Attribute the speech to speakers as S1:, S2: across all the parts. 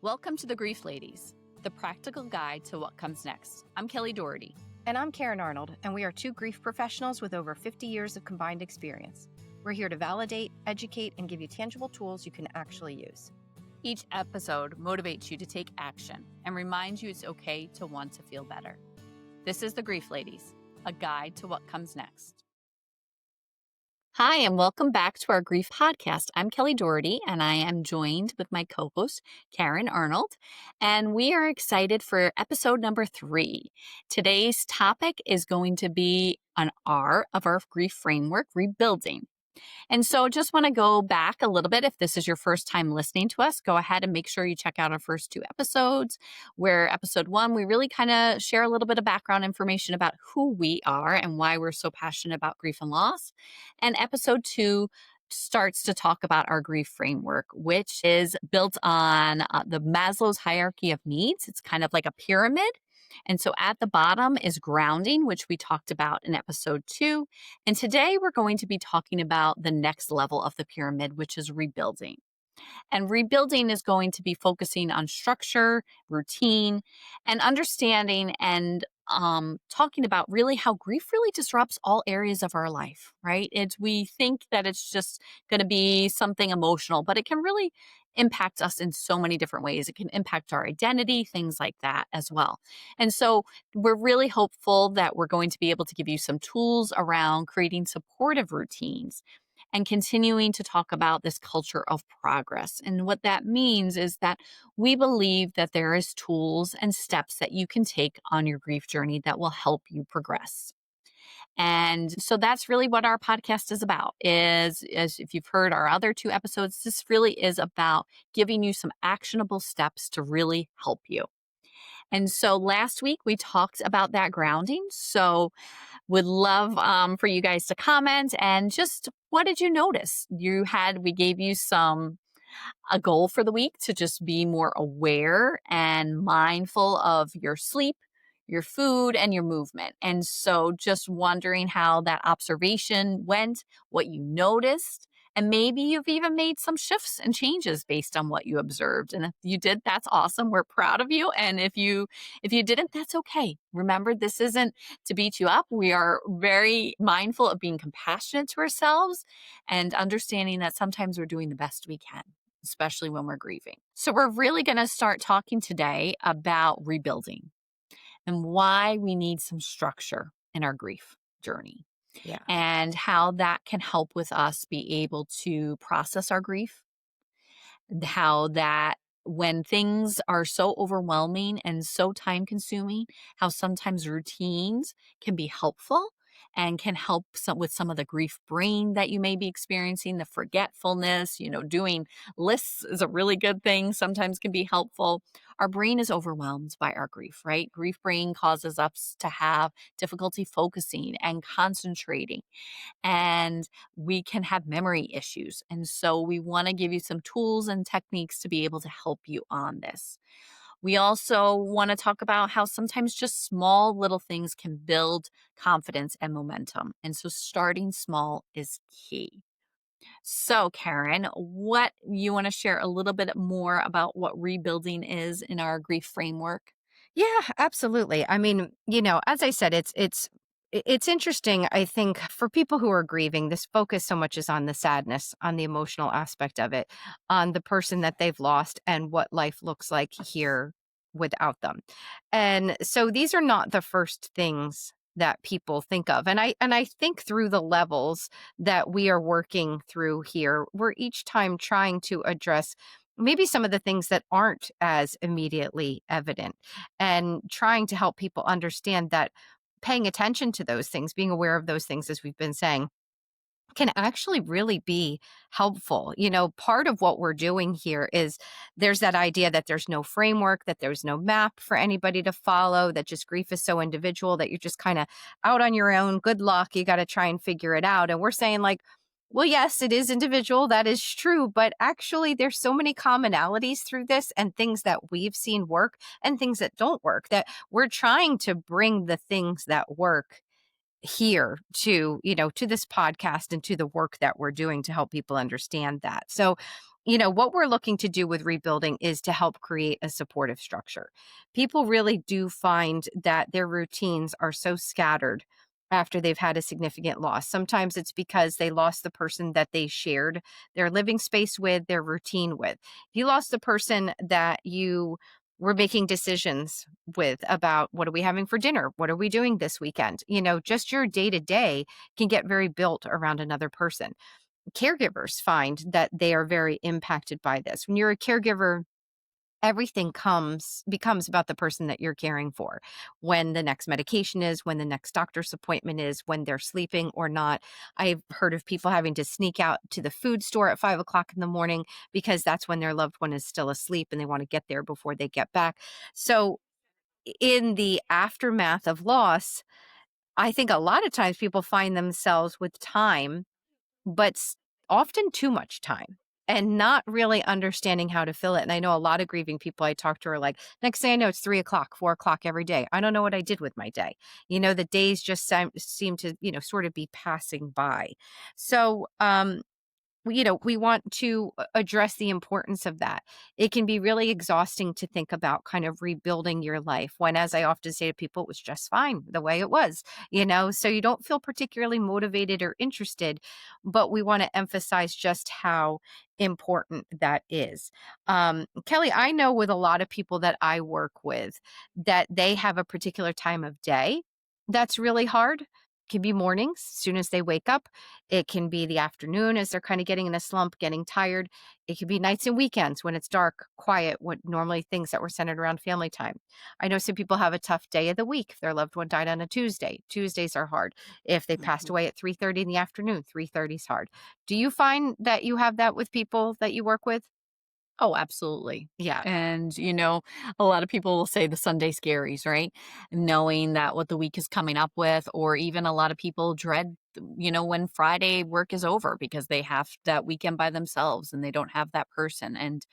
S1: Welcome to the Grief Ladies, the practical guide to what comes next. I'm Kelly Daugherty.
S2: And I'm Karyn Arnold, and we are two grief professionals with over 50 years of combined experience. We're here to validate, educate, and give you tangible tools you can actually use.
S1: Each episode motivates you to take action and reminds you it's okay to want to feel better. This is the Grief Ladies, a guide to what comes next. Hi, and welcome back to our Grief Podcast. I'm Kelly Daugherty, and I am joined with my co-host, Karyn Arnold, and we are excited for episode number 3. Today's topic is going to be an R of our grief framework, rebuilding. And so just want to go back a little bit. If this is your first time listening to us, go ahead and make sure you check out our first 2 episodes, where episode 1, we really kind of share a little bit of background information about who we are and why we're so passionate about grief and loss. And episode 2 starts to talk about our grief framework, which is built on the Maslow's hierarchy of needs. It's kind of like a pyramid. And so at the bottom is grounding, which we talked about in episode 2. And today we're going to be talking about the next level of the pyramid, which is rebuilding. And rebuilding is going to be focusing on structure, routine, and understanding and talking about really how grief really disrupts all areas of our life, right? We think that it's just going to be something emotional, but it can really impact us in so many different ways. It can impact our identity, things like that as well. And so we're really hopeful that we're going to be able to give you some tools around creating supportive routines and continuing to talk about this culture of progress. And what that means is that we believe that there is tools and steps that you can take on your grief journey that will help you progress. And so that's really what our podcast is about, is as if you've heard our other 2 episodes, this really is about giving you some actionable steps to really help you. And so last week we talked about that grounding. So would love for you guys to comment and just what did you notice? We gave you a goal for the week to just be more aware and mindful of your sleep, your food, and your movement. And so just wondering how that observation went, what you noticed, and maybe you've even made some shifts and changes based on what you observed. And if you did, that's awesome. We're proud of you. And if you didn't, that's okay. Remember, this isn't to beat you up. We are very mindful of being compassionate to ourselves and understanding that sometimes we're doing the best we can, especially when we're grieving. So we're really going to start talking today about rebuilding and why we need some structure in our grief journey.
S2: Yeah.
S1: And how that can help with us be able to process our grief. How that when things are so overwhelming and so time consuming, how sometimes routines can be helpful and can help with some of the grief brain that you may be experiencing, the forgetfulness, doing lists is a really good thing, sometimes can be helpful. Our brain is overwhelmed by our grief, right? Grief brain causes us to have difficulty focusing and concentrating, and we can have memory issues. And so we want to give you some tools and techniques to be able to help you on this. We also want to talk about how sometimes just small little things can build confidence and momentum. And so starting small is key. So, Karyn, what you want to share a little bit more about what rebuilding is in our grief framework?
S2: Yeah, absolutely. I mean, as I said, it's interesting. I think for people who are grieving, this focus so much is on the sadness, on the emotional aspect of it, on the person that they've lost and what life looks like here without them. And so these are not the first things that people think of. And I think through the levels that we are working through here, we're each time trying to address maybe some of the things that aren't as immediately evident and trying to help people understand that paying attention to those things, being aware of those things, as we've been saying, can actually really be helpful. Part of what we're doing here is there's that idea that there's no framework, that there's no map for anybody to follow, that just grief is so individual that you're just kind of out on your own. Good luck. You got to try and figure it out. And we're saying well, yes, it is individual. That is true. But actually, there's so many commonalities through this and things that we've seen work and things that don't work, that we're trying to bring the things that work here to this podcast and to the work that we're doing to help people understand that. So what we're looking to do with rebuilding is to help create a supportive structure. People really do find that their routines are so scattered after they've had a significant loss. Sometimes it's because they lost the person that they shared their living space with, their routine with. If you lost the person that you were making decisions with about what are we having for dinner? What are we doing this weekend? Just your day to day can get very built around another person. Caregivers find that they are very impacted by this. When you're a caregiver, everything becomes about the person that you're caring for. When the next medication is, when the next doctor's appointment is, when they're sleeping or not. I've heard of people having to sneak out to the food store at 5 o'clock in the morning because that's when their loved one is still asleep and they want to get there before they get back. So in the aftermath of loss, I think a lot of times people find themselves with time, but often too much time and not really understanding how to fill it. And I know a lot of grieving people I talk to are like, next thing I know, it's 3 o'clock, 4 o'clock every day. I don't know what I did with my day. The days just seem to, sort of be passing by. So, we want to address the importance of that. It can be really exhausting to think about kind of rebuilding your life when, as I often say to people, it was just fine the way it was. So you don't feel particularly motivated or interested, but we want to emphasize just how important that is. Kelly, I know with a lot of people that I work with that they have a particular time of day that's really hard. Can be mornings, as soon as they wake up. It can be the afternoon as they're kind of getting in a slump, getting tired. It could be nights and weekends when it's dark, quiet, what normally things that were centered around family time. I know some people have a tough day of the week. If their loved one died on a Tuesday, Tuesdays are hard. If they passed
S3: Mhm.
S2: away at 3:30 in the afternoon, 3:30 is hard. Do you find that you have that with people that you work with?
S1: Oh, absolutely.
S2: Yeah.
S1: And, a lot of people will say the Sunday scaries, right? Knowing that what the week is coming up with, or even a lot of people dread, when Friday work is over because they have that weekend by themselves and they don't have that person. And,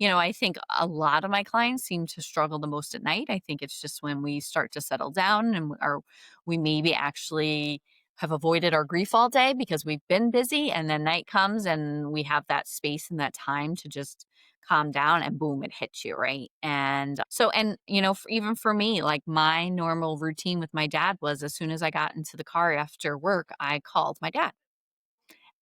S1: I think a lot of my clients seem to struggle the most at night. I think it's just when we start to settle down and we maybe actually have avoided our grief all day because we've been busy, and then night comes and we have that space and that time to just calm down, and boom, it hits you, right? And so, and even for me, like my normal routine with my dad was as soon as I got into the car after work, I called my dad.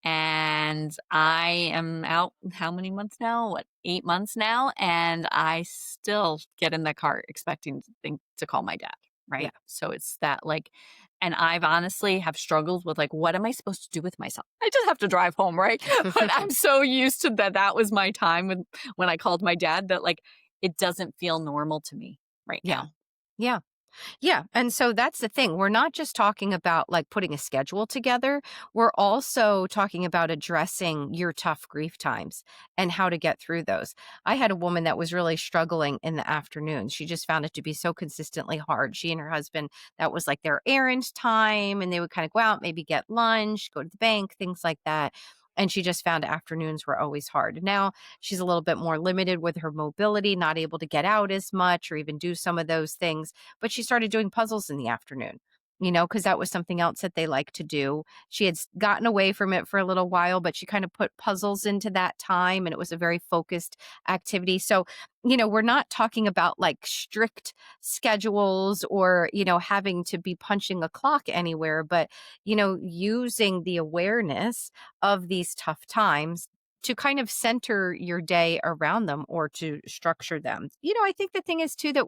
S1: And I am out how many months now? What, 8 months now? And I still get in the car expecting to call my dad,
S2: Yeah.
S1: right? So it's that, like, and I've honestly have struggled with, like, what am I supposed to do with myself? I just have to drive home, right? But I'm so used to that. That was my time when I called my dad, that, like, it doesn't feel normal to me right
S2: Yeah.
S1: now.
S2: Yeah. Yeah, and so that's the thing. We're not just talking about like putting a schedule together. We're also talking about addressing your tough grief times and how to get through those. I had a woman that was really struggling in the afternoon. She just found it to be so consistently hard. She and her husband, that was like their errand time, and they would kind of go out, maybe get lunch, go to the bank, things like that. And she just found afternoons were always hard. Now she's a little bit more limited with her mobility, not able to get out as much or even do some of those things, but she started doing puzzles in the afternoon, because that was something else that they like to do. She had gotten away from it for a little while, but she kind of put puzzles into that time and it was a very focused activity. So, we're not talking about like strict schedules or, having to be punching a clock anywhere, but, using the awareness of these tough times to kind of center your day around them or to structure them. I think the thing is too that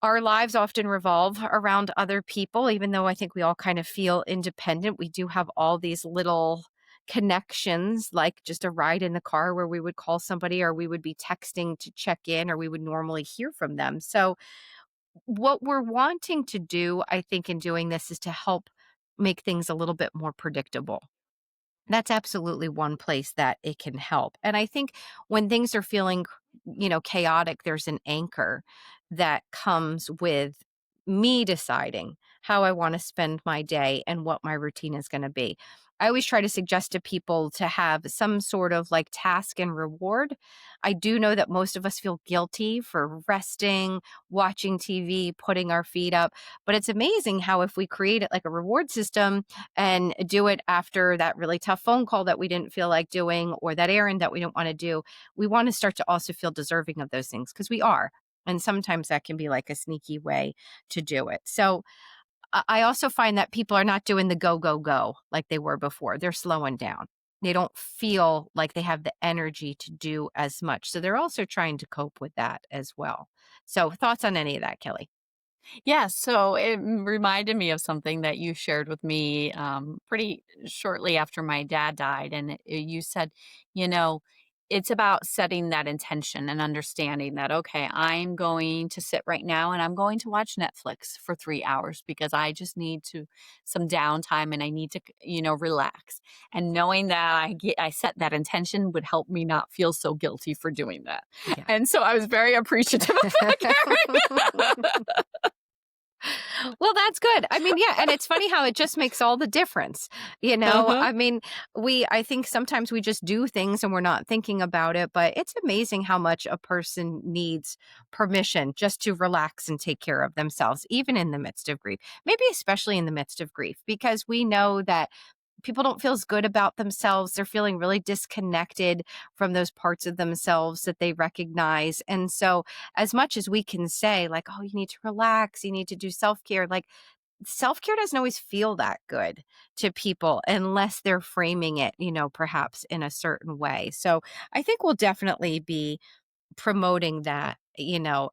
S2: our lives often revolve around other people, even though I think we all kind of feel independent. We do have all these little connections, like just a ride in the car where we would call somebody or we would be texting to check in or we would normally hear from them. So, what we're wanting to do, I think, in doing this is to help make things a little bit more predictable. That's absolutely one place that it can help. And I think when things are feeling, chaotic, there's an anchor that comes with me deciding how I want to spend my day and what my routine is going to be. I always try to suggest to people to have some sort of like task and reward. I do know that most of us feel guilty for resting, watching TV, putting our feet up, but it's amazing how if we create it like a reward system and do it after that really tough phone call that we didn't feel like doing or that errand that we don't want to do, we want to start to also feel deserving of those things because we are. And sometimes that can be like a sneaky way to do it. So I also find that people are not doing the go, go, go like they were before. They're slowing down. They don't feel like they have the energy to do as much. So they're also trying to cope with that as well. So, thoughts on any of that, Kelly?
S1: Yeah, so it reminded me of something that you shared with me pretty shortly after my dad died. And you said, you know, it's about setting that intention and understanding that, okay, I'm going to sit right now and I'm going to watch Netflix for 3 hours because I just need to some downtime and I need to, relax. And knowing that I set that intention would help me not feel so guilty for doing that.
S2: Yeah.
S1: And so I was very appreciative of that, Karen.
S2: Well, that's good. I mean, yeah, and it's funny how it just makes all the difference. You know,
S1: Uh-huh.
S2: I mean, I think sometimes we just do things and we're not thinking about it, but it's amazing how much a person needs permission just to relax and take care of themselves, even in the midst of grief. Maybe especially in the midst of grief, because we know that people don't feel as good about themselves. They're feeling really disconnected from those parts of themselves that they recognize. And so, as much as we can say, like, oh, you need to relax, you need to do self care, like, self care doesn't always feel that good to people unless they're framing it, perhaps in a certain way. So, I think we'll definitely be promoting that,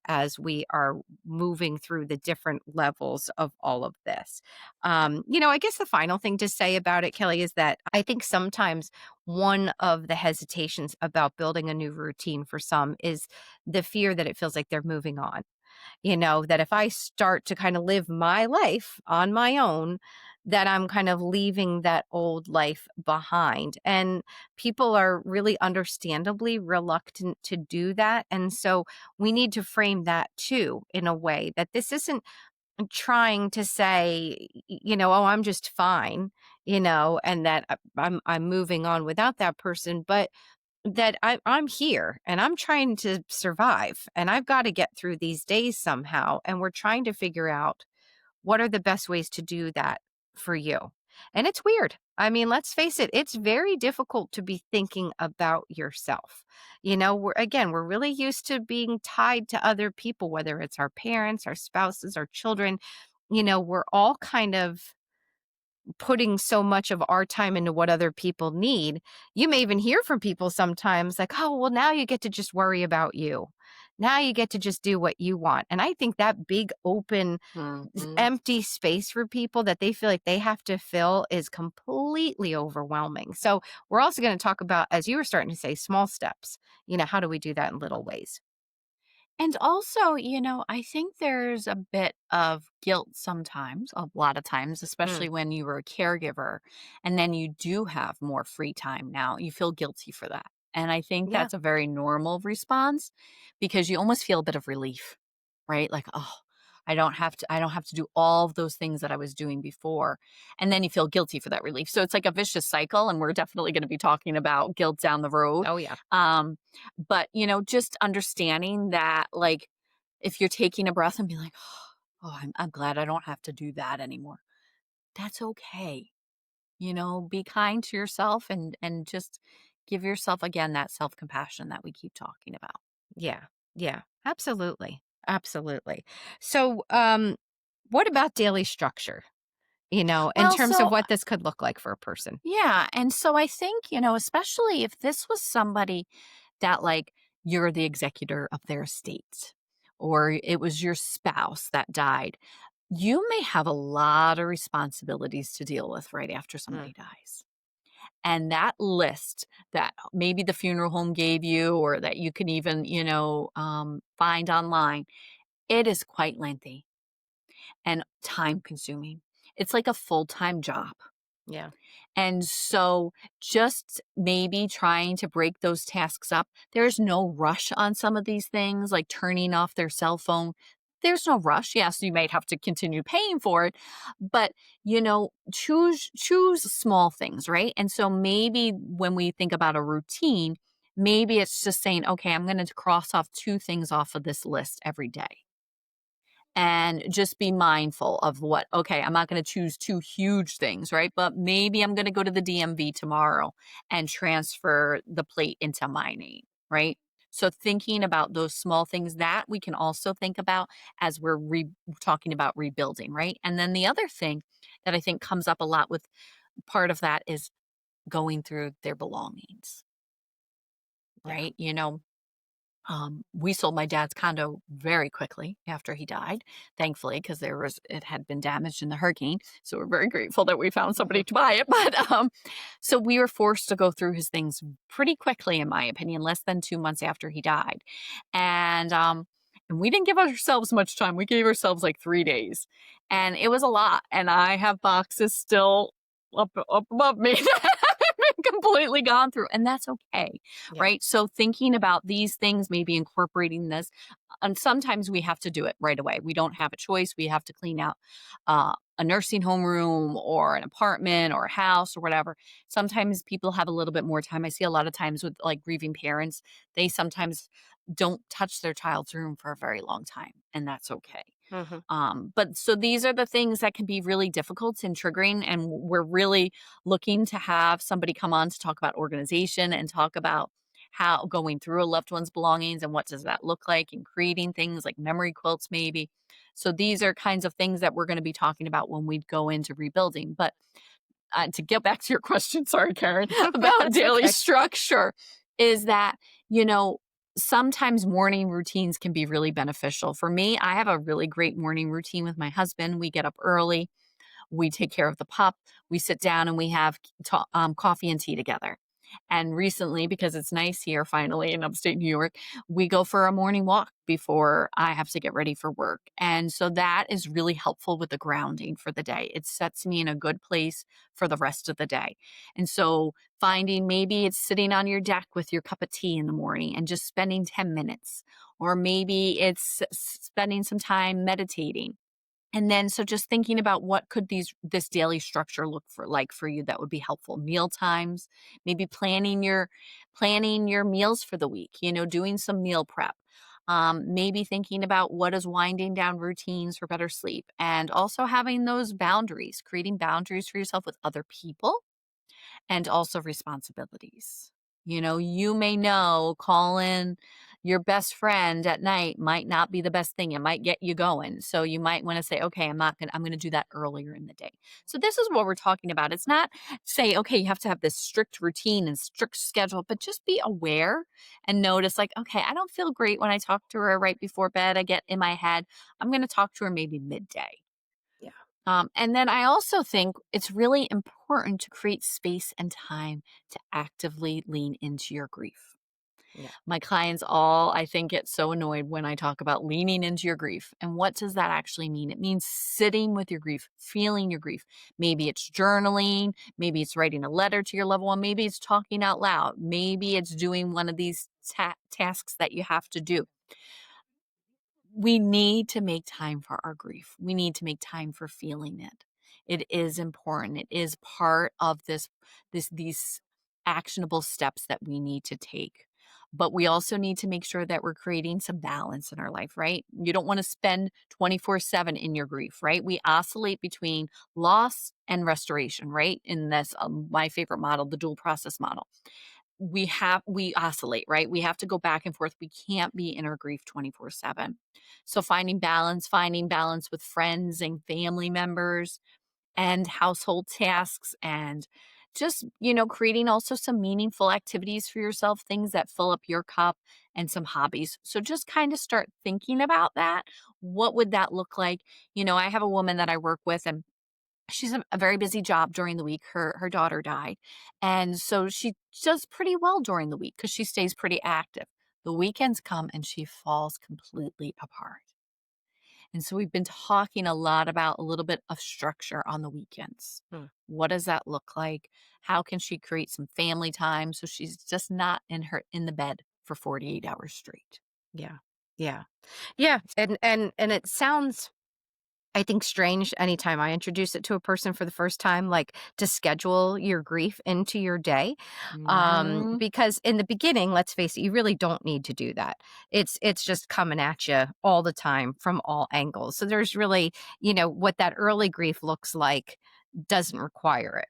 S2: as we are moving through the different levels of all of this. I guess the final thing to say about it, Kelly, is that I think sometimes one of the hesitations about building a new routine for some is the fear that it feels like they're moving on. That if I start to kind of live my life on my own, that I'm kind of leaving that old life behind. And people are really understandably reluctant to do that. And so we need to frame that too in a way that this isn't trying to say, oh, I'm just fine, and that I'm moving on without that person, but that I'm here and I'm trying to survive and I've got to get through these days somehow. And we're trying to figure out what are the best ways to do that for you. And it's weird. I mean, let's face it, it's very difficult to be thinking about yourself. We're really used to being tied to other people, whether it's our parents, our spouses, our children. We're all kind of putting so much of our time into what other people need. You may even hear from people sometimes like, oh, well, now you get to just worry about you. Now you get to just do what you want. And I think that big, open,
S1: Mhm.
S2: empty space for people that they feel like they have to fill is completely overwhelming. So, we're also going to talk about, as you were starting to say, small steps. How do we do that in little ways?
S1: And also, I think there's a bit of guilt sometimes, a lot of times,
S2: Mm,
S1: especially when you were a caregiver and then you do have more free time now. You feel guilty for that. And I think
S2: yeah.
S1: that's a very normal response because you almost feel a bit of relief, right? Like, oh, I don't have to do all of those things that I was doing before. And then you feel guilty for that relief. So it's like a vicious cycle. And we're definitely going to be talking about guilt down the road.
S2: Oh, yeah.
S1: Um, but, just understanding that, like, if you're taking a breath and be like, oh, I'm glad I don't have to do that anymore. That's okay. Be kind to yourself and just give yourself again that self-compassion that we keep talking about.
S2: Yeah. Yeah. Absolutely. Absolutely. So, what about daily structure? In
S1: Well,
S2: terms of
S1: so
S2: what this could look like for a person.
S1: yeah, and so I think, especially if this was somebody that, like, you're the executor of their estate or it was your spouse that died, you may have a lot of responsibilities to deal with right after
S2: Mm,
S1: somebody dies. And that list that maybe the funeral home gave you or that you can even, find online, it is quite lengthy and time consuming. It's like a full time job.
S2: yeah.
S1: And so just maybe trying to break those tasks up. There's no rush on some of these things, like turning off their cell phone. There's no rush. Yes, you might have to continue paying for it, but choose small things, right? And so maybe when we think about a routine, maybe it's just saying, okay, I'm going to cross off 2 things off of this list every day. And just be mindful of what, okay, I'm not going to choose 2 huge things, right? But maybe I'm going to go to the DMV tomorrow and transfer the plate into my name, right? So thinking about those small things that we can also think about as we're talking about rebuilding, right? And then the other thing that I think comes up a lot with part of that is going through their belongings,
S2: Yeah.
S1: right? We sold my dad's condo very quickly after he died, thankfully, because it had been damaged in the hurricane. So we're very grateful that we found somebody
S2: Mhm.
S1: to buy it. But so we were forced to go through his things pretty quickly, in my opinion, less than 2 months after he died, and we didn't give ourselves much time. We gave ourselves like 3 days, and it was a lot. And I have boxes still up above me that haven't been completely gone through, and that's okay,
S2: Yeah.
S1: right? So thinking about these things, maybe incorporating this, and sometimes we have to do it right away. We don't have a choice. We have to clean out a nursing home room or an apartment or a house or whatever. Sometimes people have a little bit more time. I see a lot of times with like grieving parents, they sometimes don't touch their child's room for a very long time, and that's okay.
S2: Mhm.
S1: But so these are the things that can be really difficult and triggering. And we're really looking to have somebody come on to talk about organization and talk about how going through a loved one's belongings and what does that look like and creating things like memory quilts, maybe. So these are kinds of things that we're going to be talking about when we go into rebuilding. But to get back to your question, sorry, Karen, about
S2: That's
S1: daily
S2: okay.
S1: structure, is that, you know, sometimes morning routines can be really beneficial. For me, I have a really great morning routine with my husband. We get up early, we take care of the pup, we sit down and we have coffee and tea together. And recently, because it's nice here finally in upstate New York, we go for a morning walk before I have to get ready for work. And so that is really helpful with the grounding for the day. It sets me in a good place for the rest of the day. And so finding maybe it's sitting on your deck with your cup of tea in the morning and just spending 10 minutes, or maybe it's spending some time meditating, and then so just thinking about what could this daily structure look for like for you that would be helpful. Meal times, maybe planning your meals for the week, doing some meal prep. Maybe thinking about what is winding down routines for better sleep, and also having those boundaries, creating boundaries for yourself with other people and also responsibilities. You may know calling your best friend at night might not be the best thing. It might get you going. So you might want to say, okay, I'm going to do that earlier in the day. So this is what we're talking about. It's not say, okay, you have to have this strict routine and strict schedule, but just be aware and notice like, okay, I don't feel great when I talk to her right before bed. I get in my head, I'm going to talk to her maybe midday.
S2: Yeah.
S1: And then I also think it's really important to create space and time to actively lean into your grief.
S2: Yeah.
S1: My clients all, I think, get so annoyed when I talk about leaning into your grief. And what does that actually mean? It means sitting with your grief, feeling your grief. Maybe it's journaling, maybe it's writing a letter to your loved one, maybe it's talking out loud, maybe it's doing one of these tasks that you have to do. We need to make time for our grief. We need to make time for feeling it. It is important. It is part of these actionable steps that we need to take. But we also need to make sure that we're creating some balance in our life, right? You don't want to spend 24/7 in your grief, right? We oscillate between loss and restoration, right? In this my favorite model, the dual process model. We oscillate, right? We have to go back and forth. We can't be in our grief 24/7. So finding balance with friends and family members and household tasks, and just, creating also some meaningful activities for yourself, things that fill up your cup, and some hobbies. So just kind of start thinking about that. What would that look like? I have a woman that I work with, and she's a very busy job during the week. Her daughter died. And so she does pretty well during the week because she stays pretty active. The weekends come and she falls completely apart. And so we've been talking a lot about a little bit of structure on the weekends.
S2: Mm.
S1: What does that look like? How can she create some family time so she's just not in the bed for 48 hours straight?
S2: Yeah. Yeah. Yeah, and it sounds, I think, strange anytime I introduce it to a person for the first time, like, to schedule your grief into your day,
S1: Mhm.
S2: because in the beginning, let's face it, you really don't need to do that. It's just coming at you all the time from all angles. So there's really, what that early grief looks like doesn't require it.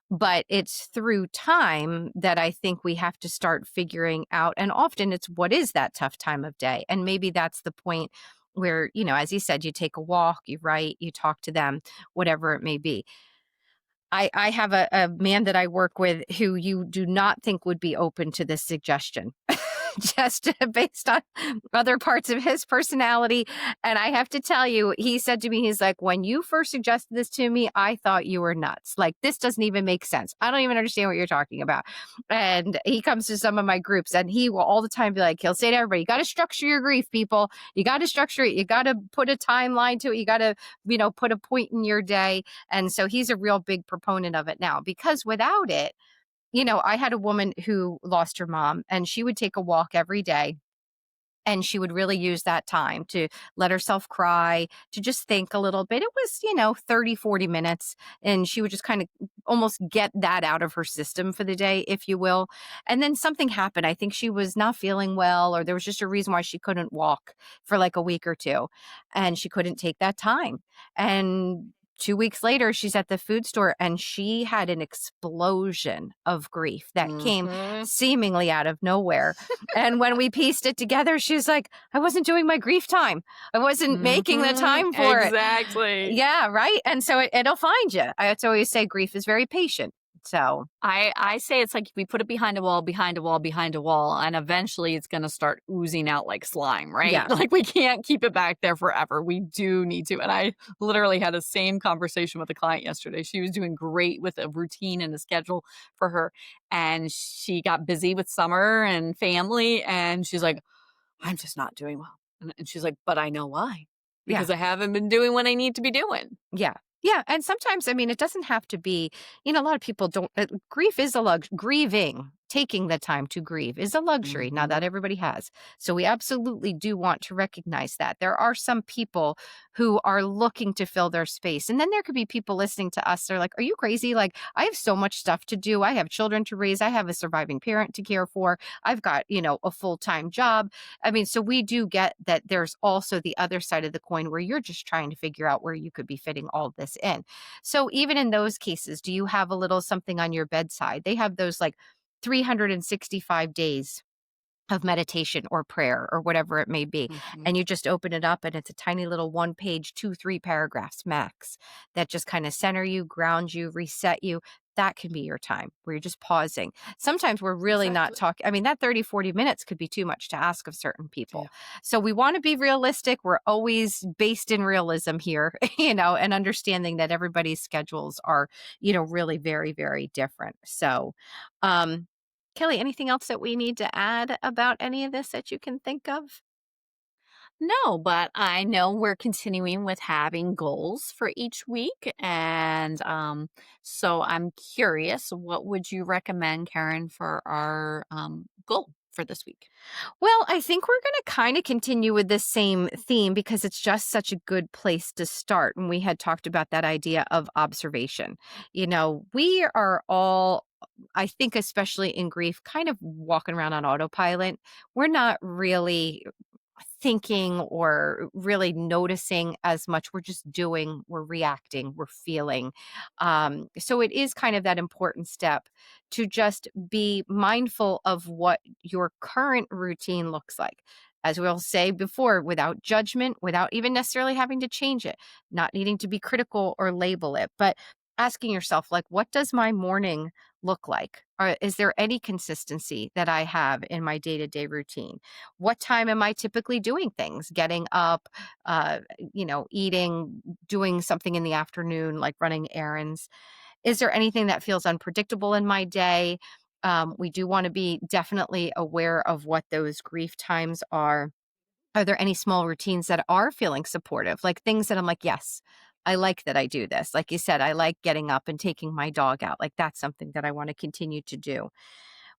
S2: But it's through time that I think we have to start figuring out, and often it's what is that tough time of day? And maybe that's the point where, as you said, you take a walk, you write, you talk to them, whatever it may be. I have a man that I work with who you do not think would be open to this suggestion. Just based on other parts of his personality. And I have to tell you, he said to me, he's like, when you first suggested this to me, I thought you were nuts. Like, this doesn't even make sense. I don't even understand what you're talking about. And he comes to some of my groups and he will all the time be like, he'll say to everybody, you got to structure your grief, people. You got to structure it. You got to put a timeline to it. You got to, put a point in your day. And so he's a real big proponent of it now, because without it, I had a woman who lost her mom, and she would take a walk every day, and she would really use that time to let herself cry, to just think a little bit. It was, 30, 40 minutes. And she would just kind of almost get that out of her system for the day, if you will. And then something happened. I think she was not feeling well, or there was just a reason why she couldn't walk for like a week or two. And she couldn't take that time. And 2 weeks later, she's at the food store and she had an explosion of grief that came
S1: Mhm.
S2: seemingly out of nowhere. And when we pieced it together, she was like, I wasn't doing my grief time. I wasn't making the
S1: Mhm.
S2: time for it.
S1: Exactly.
S2: Yeah, right. And so it'll find you. I always say grief is very patient. So,
S1: I say it's like we put it behind a wall, behind a wall, behind a wall, and eventually it's gonna start oozing out like slime, right?
S2: yeah,
S1: Like, we can't keep it back there forever. We do need to. And I literally had the same conversation with a client yesterday. She was doing great with a routine and a schedule for her, and she got busy with summer and family, and she's like, "I'm just not doing well." And she's like, "But I know why.
S2: yeah.
S1: Because I haven't been doing what I need to be doing."
S2: Yeah. Yeah. And sometimes, I mean, it doesn't have to be, a lot of people don't, grief is a grieving, taking the time to grieve is a luxury. Now that
S1: Mhm.
S2: everybody has. So we absolutely do want to recognize that. There are some people who are looking to fill their space. And then there could be people listening to us. They're like, are you crazy? Like, I have so much stuff to do. I have children to raise. I have a surviving parent to care for. I've got, a full time job. I mean, so we do get that there's also the other side of the coin where you're just trying to figure out where you could be fitting all this in. So even in those cases, do you have a little something on your bedside? They have those like 365 days of meditation or prayer or whatever it may be.
S1: Mhm.
S2: And you just open it up and it's a tiny little 1 page, 2, 3 paragraphs max that just kind of center you, ground you, reset you. That can be your time where you're just pausing. Sometimes we're really not
S1: Exactly.
S2: talking. I mean, that 30, 40 minutes could be too much to ask of certain
S1: Yeah.
S2: people. So we want to be realistic. We're always based in realism here, and understanding that everybody's schedules are, really very, very different. So, um, Kelly, anything else that we need to add about any of this that you can think of?
S1: No, but I know we're continuing with having goals for each week. And so I'm curious, what would you recommend, Karen, for our goal for this week?
S2: Well, I think we're going to kind of continue with this same theme because it's just such a good place to start. And we had talked about that idea of observation. We are all, I think, especially in grief, kind of walking around on autopilot. We're not really thinking or really noticing as much. We're just doing, we're reacting, we're feeling. So it is kind of that important step to just be mindful of what your current routine looks like. As we'll say before, without judgment, without even necessarily having to change it, not needing to be critical or label it, but asking yourself, like, what does my morning look like? Or is there any consistency that I have in my day to day routine? What time am I typically doing things? Getting up, eating, doing something in the afternoon, like running errands. Is there anything that feels unpredictable in my day? We do want to be definitely aware of what those grief times are. Are there any small routines that are feeling supportive? Like things that I'm like, yes, I like that I do this. Like you said, I like getting up and taking my dog out. Like that's something that I want to continue to do.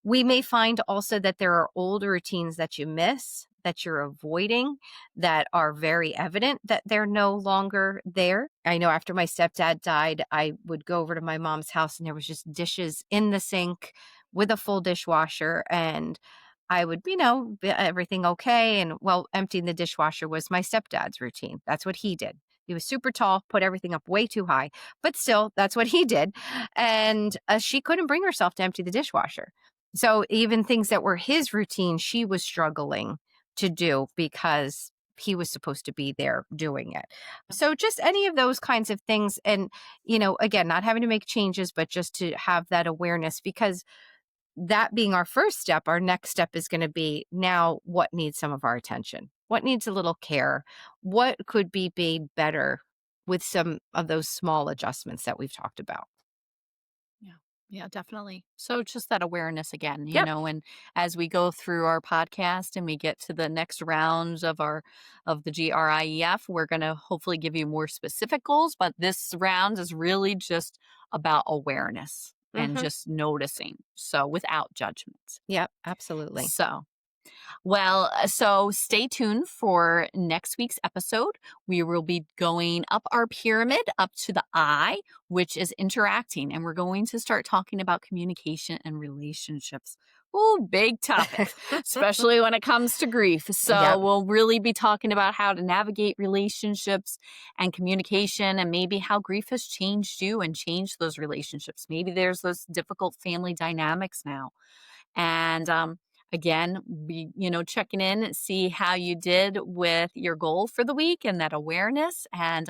S2: We may find also that there are old routines that you miss that you're avoiding that are very evident that they're no longer there. I know after my stepdad died, I would go over to my mom's house and there was just dishes in the sink with a full dishwasher. And I would, everything okay. And well, emptying the dishwasher was my stepdad's routine. That's what he did. He was super tall, put everything up way too high, but still, that's what he did. And she couldn't bring herself to empty the dishwasher. So even things that were his routine, she was struggling to do because he was supposed to be there doing it. So just any of those kinds of things. And, again, not having to make changes, but just to have that awareness, because that being our first step, our next step is going to be now what needs some of our attention? What needs a little care? What could be made better with some of those small adjustments that we've talked about?
S1: Yeah. Yeah, definitely. So just that awareness again,
S2: Yep.
S1: and as we go through our podcast and we get to the next rounds of the GRIEF, we're going to hopefully give you more specific goals, but this round is really just about awareness and
S2: Hmm.
S1: just noticing. So without judgments.
S2: Yep. Absolutely.
S1: So stay tuned for next week's episode. We will be going up our pyramid up to the I, which is interacting, and we're going to start talking about communication and relationships. Oh, big topic, especially when it comes to grief. So
S2: Yep.
S1: we'll really be talking about how to navigate relationships and communication, and maybe how grief has changed you and changed those relationships. Maybe there's those difficult family dynamics now. And again, be checking in, see how you did with your goal for the week and that awareness. And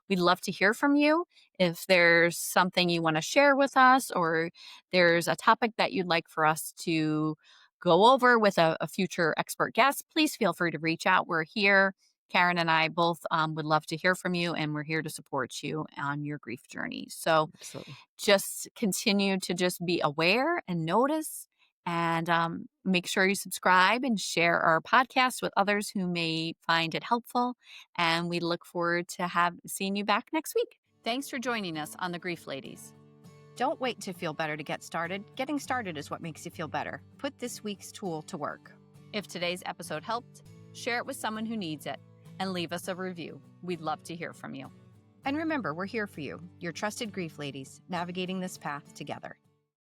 S1: we'd love to hear from you. If there's something you want to share with us, or there's a topic that you'd like for us to go over with a future expert guest, please feel free to reach out. We're here. Karyn and I both would love to hear from you, and we're here to support you on your grief journey. So
S2: Absolutely.
S1: just continue to just be aware and notice, and make sure you subscribe and share our podcast with others who may find it helpful. And we look forward to seeing you back next week. Thanks for joining us on The Grief Ladies.
S2: Don't wait to feel better to get started. Getting started is what makes you feel better. Put this week's tool to work.
S1: If today's episode helped, share it with someone who needs it and leave us a review. We'd love to hear from you.
S2: And remember, we're here for you, your trusted grief ladies, navigating this path together.